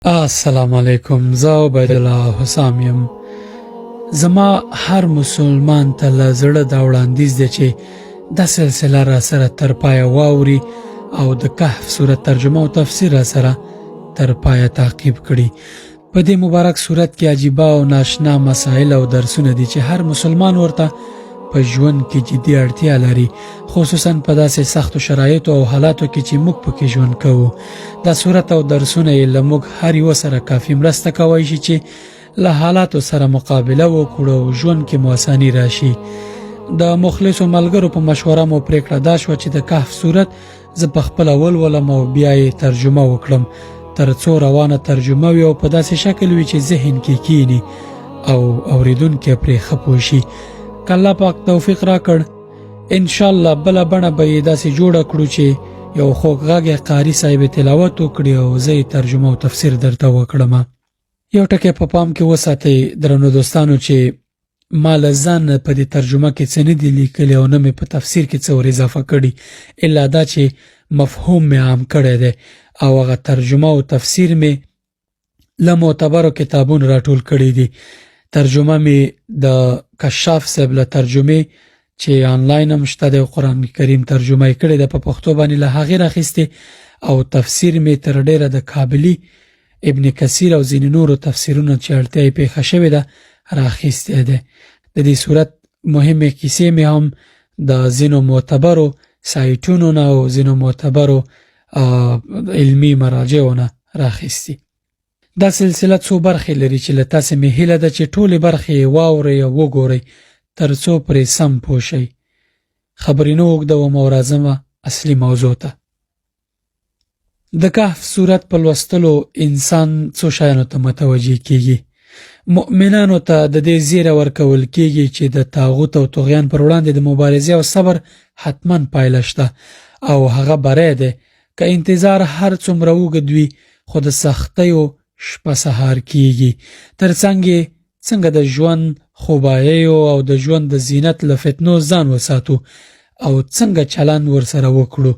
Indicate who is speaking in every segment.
Speaker 1: السلام علیکم. زه عبید الله حسام یم. زما هر مسلمان ته له زړه دا وړاندیز دی چې دا سلسله را سره تر پایه واوري او د کهف سورت ترجمه او تفسیر را سره تر پایه تعقیب کړي. په دې مبارک سورت کې عجیبه او ناشنا مسائل او درسونه دي چې هر مسلمان ورته په ژوند کې جدي اړتیا لري، خصوصا په داسې سختو شرایطو او حالاتو کې چې موږ پکې ژوند کوو. دا سورت او درسونه یې له موږ هر یو سره کافي مرسته کوي شي چې له حالاتو سره مقابله وکړو او ژوند کې مو اساني راشي. د مخلصو ملګرو په مشوره مو پریکړه دا شوه چې د کهف سورت زه په خپله ولولم او بیا یې ترجمه وکړم، تر څو روانه ترجمه وي او په داسې شکل وي چې ذهن کې کینی او اوریدونکی پرې ښه پوه شي. که الله پاک توفیق راکړ، انشاءالله بله بڼه به یې داسې جوړه کړو چې یو خوږغږی قاري صاحب تلاوت وکړي او زه یې ترجمه او تفسیر درته وکړم. یو ټکی په پام کې وساتئ درنو دوستانو چې ما له ځان نه په دې ترجمه کې څه نه دي لیکلي او نه مې په تفسیر کې څه ور اضافه کړي، الا دا چې مفهوم مې عام کړی دی او هغه ترجمه او تفسیر مې له معتبرو کتابونو راټول کړي دي. ترجمه مې د کشاف صاحب له ترجمې چې آنلاین هم شته د قرآن کریم ترجمه یې کړې ده په پښتو باندې له هغې راخیستې، او تفسیر مې تر ډېره د کابلي ابن کثیر او ځینې نورو تفسیرونو چې اړتیا یې پېښه شوې ده راخیستی دی. د دې صورت مهمې کیسې مې هم د ځینو معتبرو سایټونو نه او ځینو معتبرو علمي مراجعو نه راخیستي. دا سلسله څو برخې لري چې له تاسې مې هیله ده چې ټولې برخې یې واورئ او وګورئ تر څو پرې سم پوه شئ. خبرې نه اوږدوم او راځم اصلي موضوع ته. د کهف سورت په لوستلو انسان څو شیانو ته متوجه کیږي. مؤمنانو ته د دې زیره ورکول کیږي چې د طاغوت او طغیان پر وړاندې د مبارزې او صبر حتما پایله شته او هغه بری دی. که انتظار هر څومره اوږد وي خو د سختیو شپه سهار کیږي. ترڅنګ یې څنګه د ژوند خوباییو او د ژوند د زینت له فتنو ځان وساتو او څنګه چلند ورسره وکړو.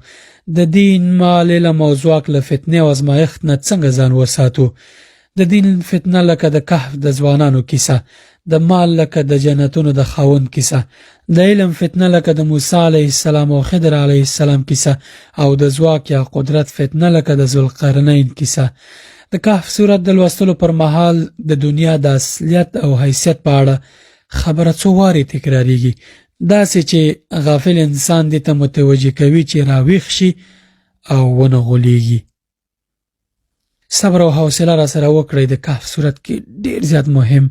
Speaker 1: د دین، مال، علم او ځواک له فتنې او ازمایښت نه څنګه ځان وساتو. د دین فتنه لکه د کهف د ځوانانو کیسه، د مال لکه د جنتونو د خاوند کیسه، د علم فتنه لکه د موسی علیه السلام او خضر علیه السلام کیسه، او د ځواک یا قدرت فتنه لکه د ذوالقرنین کیسه. د کهف سورت د لوستلو پر مهال د دنیا د اصلیت او حیثیت په اړه خبره څو وارې تکراریږي، داسې چې غافل انسان دې ته متوجه کوي چې راویښ شي او ونه غولیږي. صبر او حوصله را سره وکړئ. د کهف سورت کې ډیر زیات مهم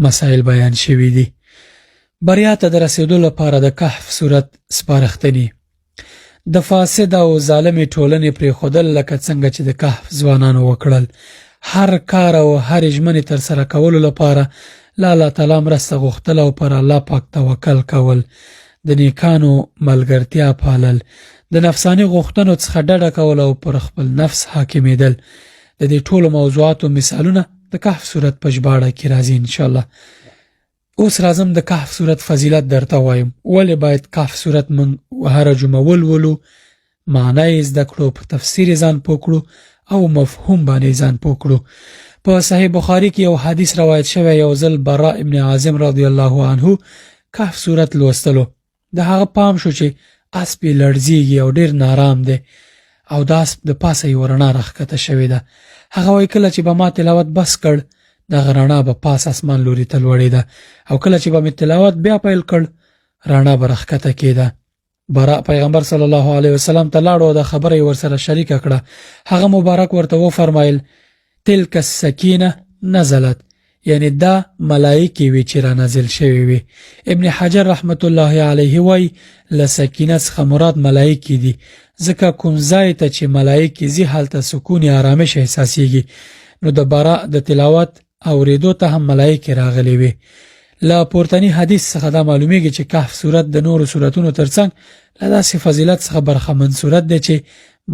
Speaker 1: مسائل بیان شوي دي. بریا ته د رسیدو لپاره د کهف سورت سپارښتنې: د فاسد او ظالمې ټولنې پرېښودل لکه څنګه چې د کهف ځوانانو وکړل. هر کار او هر ژمنې ترسره کولو لپاره له الله تعالی مرسته غوښتل او پر الله پاک توکل کول، د نیکانو ملګرتیا پالل، د نفساني غوښتنو څخه ډډه کول او پر خپل نفس حاکمېدل. د دې ټولو موضوعاتو مثالونه د کهف سورت په ژباړه کې راځي انشاءالله. اوس راځم د کهف سورت فضیلت درته وایم. ولې باید کهف سورت موږ هره جمعه ولولو، معنی یې زده کړو، په تفسیر یې ځان پوه کړو او مفهوم باندې ځان پوه کړو. په صحیح بخاري کې یو حدیث روایت شوی، یو ځل براء ابن عازم رضی الله عنه کهف سورت لوستلو. د هغه پام شو چې اسب یې لړزیږي او ډیر نارام دی او د اسب د پاسه یې رڼا راښکته شوې ده. هغه وایي کله چې به ما تلاوت بس کړ دغه رڼا به پاس اسمان لوري ته لوړېده او کله چې به مې تلاوت بیا پیل کړ رڼا به راښکته کېده. براء پیغمبر صلی الله علیه وسلم ته لاړ او د خبره یې ورسره شریکه کړه. هغه مبارک ورته وفرمایل: تلک السکینه نزلت، یعنی دا ملائکې وی چې را نازل شوی وي. ابن حجر رحمت الله علیه وی له سکینه څخه مراد ملائکې دي، ځکه کوم ځای ته چې ملائکې ځي هلته سکون یا آرامش احساسیږي. نو د براء د تلاوت اوریدو ته هم ملائکې راغلي وي. له پورتني حدیث څخه دا معلومیږي چې کهف سورت د نورو سورتونو ترڅنګ له داسې فضیلت څخه برخمن سورت دی چې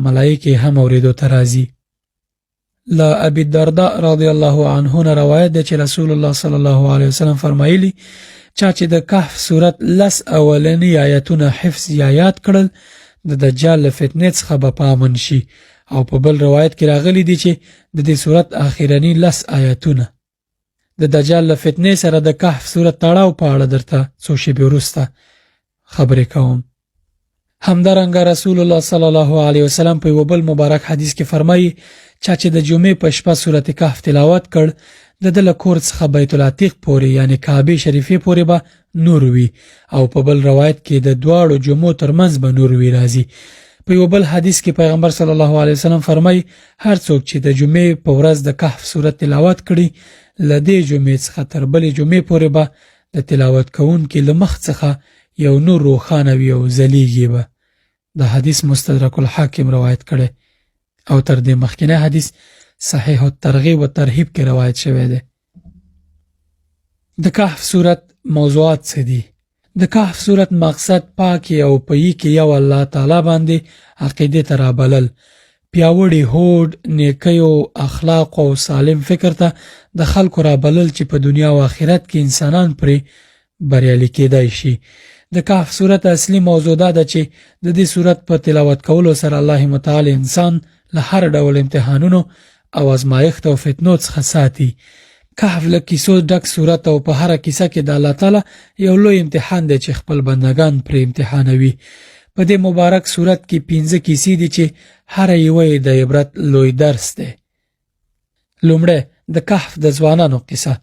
Speaker 1: ملائکې هم اوریدو ته راځي. له ابي الدرداء رضی الله عنه نه روایت ده چې رسول الله صلی الله علیه وسلم فرمایلی: چا چې د کهف سورت لس اولنی آیتونه حفظ یا یاد کړل د دجال له فتنې څخه به پامن شي او په بل روایت کې راغلی دی چې د دې سورت اخیرنی 10 آیاتونه د دجال له فتنې سره د کهف سورت تړاو په اړه درته څو شیبې وروسته خبرې کوم. همدارنګه رسول الله صلی الله علیه وسلم په یو بل مبارک حدیث کې فرمایي چې د جمعې په شپه سورت کهف تلاوت کړ د دل کور څخه بیت العتیق پورې یعنی کعبه شریفه پورې به نور وي او په بل روایت کې د دواړو جمعو ترمنځ به نور وي راځي. په یو بل حدیث کې پیغمبر صلی الله علیه وسلم فرمایي هر څوک چې د جمعې په ورځ د کهف سورت تلاوت کړي لدې جمعې څخه تر بلې جمعې پورې به د تلاوت کوونکي له مخ څخه یو نور روښانه وي او ځلیږي به. د حدیث مستدرک الحاکم روایت کړي او تر دې مخکینه حدیث صحیح الترغیب و ترهیب کې روایت شوی دی. د کهف سورت موضوعات څه دي؟ د کهف سورت مقصد پاکي او پي کې یو الله تعالی باندې عقیده ترابلل، پیاوړي هوډ، نیکیو، اخلاق او سالم فکر ته د خلکو رابلل چې په دنیا او آخرت کې انسانان پرې بریالي کېدای شي. د کهف سورت اصلي موضوع ده چې د دې سورت په تلاوت کولو سره الله متعال انسان له هر ډول امتحانونو او ازمایښت او فتنو څخه ساتي. کهف له کیسو ډک سورت او په هر کیسه کې د الله تعالی یو لوی امتحان دی چې خپل بندگان پرې امتحانوي. په دې مبارک سورت کې 15 کیسې دي چې هر یوه د عبرت لوی درس دی. لومړی د کهف د ځوانانو قصه